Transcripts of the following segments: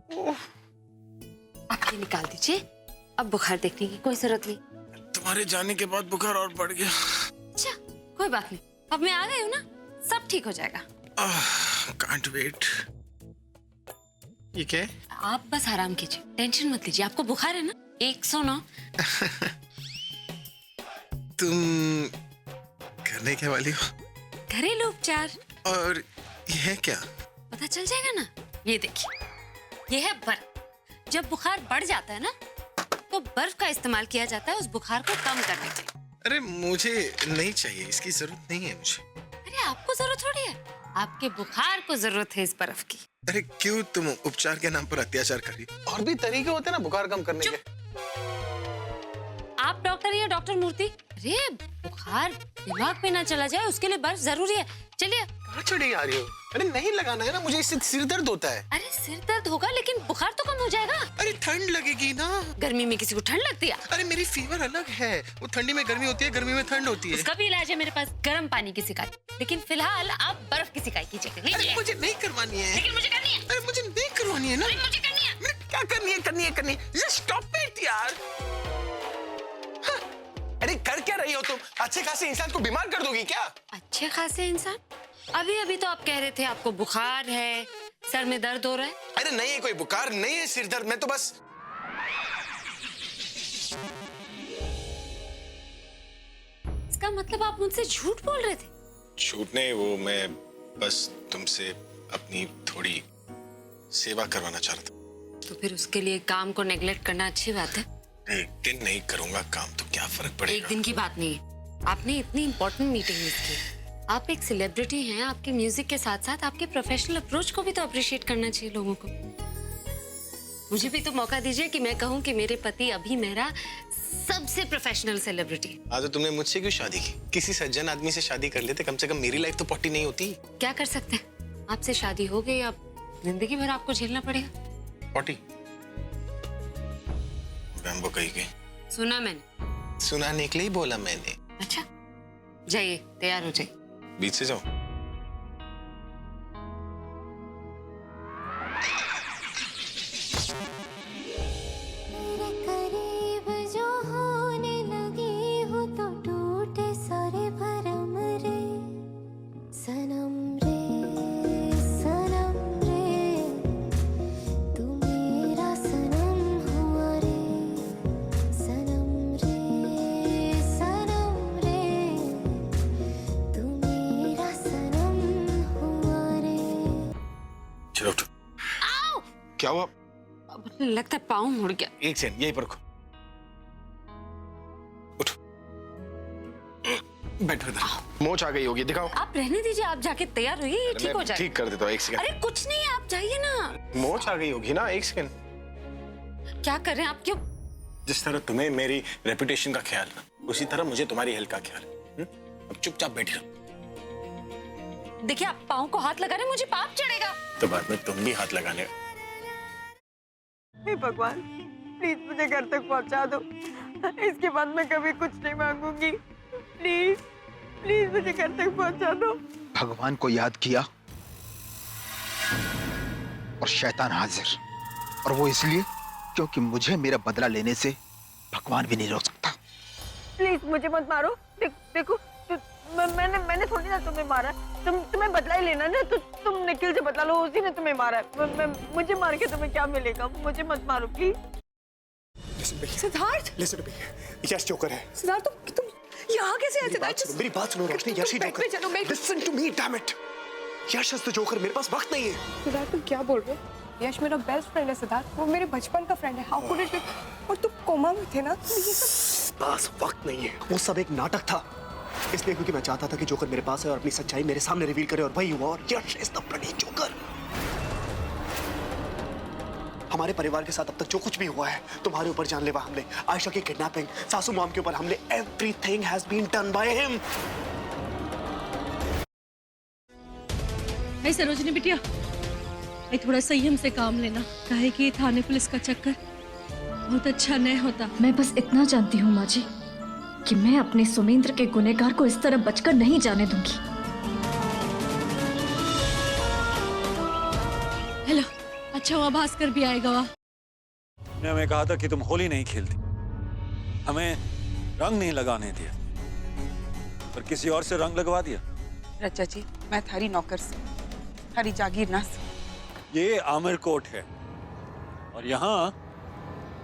आप ये निकाल दीजिए, अब बुखार देखने की कोई जरूरत नहीं। तुम्हारे जाने के बाद बुखार और बढ़ गया। अच्छा कोई बात नहीं, अब मैं आ गई हूँ ना, सब ठीक हो जाएगा। Can't wait. ये क्या है? आप बस आराम कीजिए, टेंशन मत लीजिए। आपको बुखार है ना? 109। तुम करने के वाली हो? घरेलू उपचार। और ये है क्या? पता चल जाएगा ना। ये देखिए, ये है बर्फ। जब बुखार बढ़ जाता है ना, तो बर्फ का इस्तेमाल किया जाता है उस बुखार को कम करने के लिए। अरे मुझे नहीं चाहिए, इसकी जरूरत नहीं है मुझे। अरे आपको जरूरत थोड़ी है, आपके बुखार को जरूरत है इस बर्फ की। अरे क्यों तुम उपचार के नाम पर अत्याचार कर रही? और भी तरीके होते हैं ना बुखार कम करने के। आप डॉक्टर या डॉक्टर मूर्ति? अरे बुखार दिमाग पे ना चला जाए उसके लिए बर्फ जरूरी है। चलिए। कहाँ चढ़ी आ रही हो? अरे नहीं लगाना है ना, मुझे इससे सिर दर्द होता है। अरे सिर दर्द होगा लेकिन बुखार तो कम हो जाएगा। अरे ठंड लगेगी ना। गर्मी में किसी को ठंड लगती है? अरे मेरी फीवर अलग है, वो ठंडी में गर्मी होती है, गर्मी में ठंड होती है। उसका भी इलाज है मेरे पास, गर्म पानी की सिकाई। लेकिन फिलहाल आप बर्फ की सिकाई कीजिए। अरे मुझे नहीं करवानी है। लेकिन मुझे करनी है। अरे मुझे नहीं करवानी है ना। अरे मुझे करनी है। क्या करनी है? करनी है। Just stop it यार। हाँ। अरे कर क्या रही हो तुम? अच्छे खासे इंसान को बीमार कर दोगी क्या? अच्छे खासे इंसान? अभी तो आप कह रहे थे आपको बुखार है, सर में दर्द हो रहा है। अरे नहीं है, कोई बुखार नहीं है, सिर दर्द। मैं तो बस इसका मतलब आप मुझसे झूठ बोल रहे थे? झूठ नहीं, वो मैं बस तुमसे अपनी थोड़ी सेवा करवाना चाहता था। तो फिर उसके लिए काम को नेग्लेक्ट करना अच्छी बात है। एक दिन नहीं करूंगा काम तो क्या फर्क पड़ेगा? एक दिन की बात नहीं है, आपने इतनी इंपॉर्टेंट मीटिंग मिस की। आप एक सेलिब्रिटी हैं, आपके म्यूजिक के साथ साथ आपके प्रोफेशनल अप्रोच को भी तो अप्रिशिएट करना चाहिए लोगों को। मुझे भी तो मौका दीजिए कि मैं कहूं कि मेरे पति अभी मेरा सबसे प्रोफेशनल सेलिब्रिटी। आज तो तुमने मुझसे क्यों शादी की? किसी सज्जन आदमी से शादी कर लेते, कम से कम मेरी लाइफ तो पट्टी नहीं होती। क्या कर सकते हैं, आपसे शादी हो गई, अब जिंदगी भर आपको झेलना पड़ेगा। पट्टी बैम्बो कही गई। सुना मैंने। सुनाने के लिए बोला मैंने। अच्छा जाइए, तैयार हो जाइए। बीच से जाओ। मेरे करीब जो होने लगी हो तो टूटे सारे भरम रे सनम रे तू मेरा सनम हुआ रे सनम रे तू मेरा सनम हुआ रे। चलो उठो। क्या हुआ? लगता है पाँव मुड़ गया। एक सेकंड यहीं पर रखो। उठो, बैठो इधर। मोच आ गई होगी, दिखाओ। आप रहने दीजिए, आप जाके तैयार होइए, ये ठीक हो जाए। ठीक कर देता हूँ, एक सेकंड। अरे कुछ नहीं है, आप जाइए ना। मोच आ गई होगी ना, एक सेकंड। क्या कर रहे हैं आप? क्यों? जिस तरह तुम्हें मेरी रेपुटेशन का ख्याल है, उसी तरह मुझे तुम्हारी हेल्थ का ख्याल है। अब चुपचाप बैठी रहो। देखिए आप पाँव को हाथ लगा रहे हैं, मुझे पाप चढ़ेगा। तो बाद में तुम भी हाथ लगाने। हे भगवान, प्लीज मुझे घर तक पहुंचा दो। इसके बाद मैं कभी कुछ नहीं मांगूंगी। प्लीज प्लीज मुझे घर तक पहुंचा दो। भगवान को याद किया और शैतान हाजिर, और वो इसलिए क्योंकि मुझे मेरा बदला लेने से भगवान भी नहीं रोक सकता। प्लीज मुझे मत मारो। देखो मैंने थोड़ी ना तुम्हें मारा। तुम्हें बदला ही लेना ना, तो तुम निखिल से बदला लो, उसी ने तुम्हें मारा है। मुझे मार के तुम्हें क्या मिलेगा? मुझे मत मारो please. Siddharth, Listen to me. Yash joker है। सिद्धार्थ तुम यहाँ कैसे आए? सिद्धार्थ मेरी बात सुनो रोशनी, यश ही जोकर। चलो मैं Listen to me, damn it. Yash is the joker, मेरे पास वक्त नहीं है। सिद्धार्थ तुम क्या बोल रहे हो? यश मेरा बेस्ट फ्रेंड है सिद्धार्थ, वो मेरे बचपन का फ्रेंड है। How could it be? और तुम कोमा में थे ना, तो ये सब पास वक्त नहीं है, वो सब एक नाटक था। इसलिए क्योंकि मैं चाहता था कि जोकर मेरे पास है और अपनी सच्चाई मेरे सामने रिवील करे, और वही हुआ। और यश इज द ब्लडी जोकर। हमारे परिवार के साथ अब तक जो कुछ भी हुआ है, तुम्हारे ऊपर जानलेवा हमले, आयशा की किडनैपिंग, सासू मॉम के ऊपर हमले, everything has been done by him. भाई सरोजनी बिटिया, भाई थोड़ा संयम से काम लेना, काहे कि थाने पुलिस का चक्कर बहुत अच्छा नहीं होता। मैं बस इतना जानती हूँ माँ जी कि मैं अपने सुमेंद्र के गुनहगार को इस तरह बचकर नहीं जाने दूंगी। हेलो, अच्छा हुआ भास्कर भी आएगा। वहाँ ने हमें कहा था कि तुम होली नहीं खेलती, हमें रंग नहीं लगाने दिया, पर किसी और से रंग लगवा दिया। रचा जी, मैं थारी नौकर से, थारी जागीर ना से। ये आमिर कोट है और यहाँ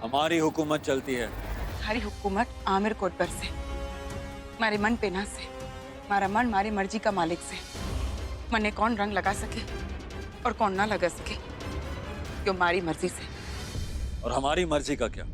हमारी हुकूमत चलती है। थारी हुकूमत आमिर कोट पर से, मारे मन पे ना से, मारा मन मारे मर्जी का मालिक से। मने कौन रंग लगा सके और कौन ना लगा सके, क्यों मारी मर्जी से। और हमारी मर्जी का क्या?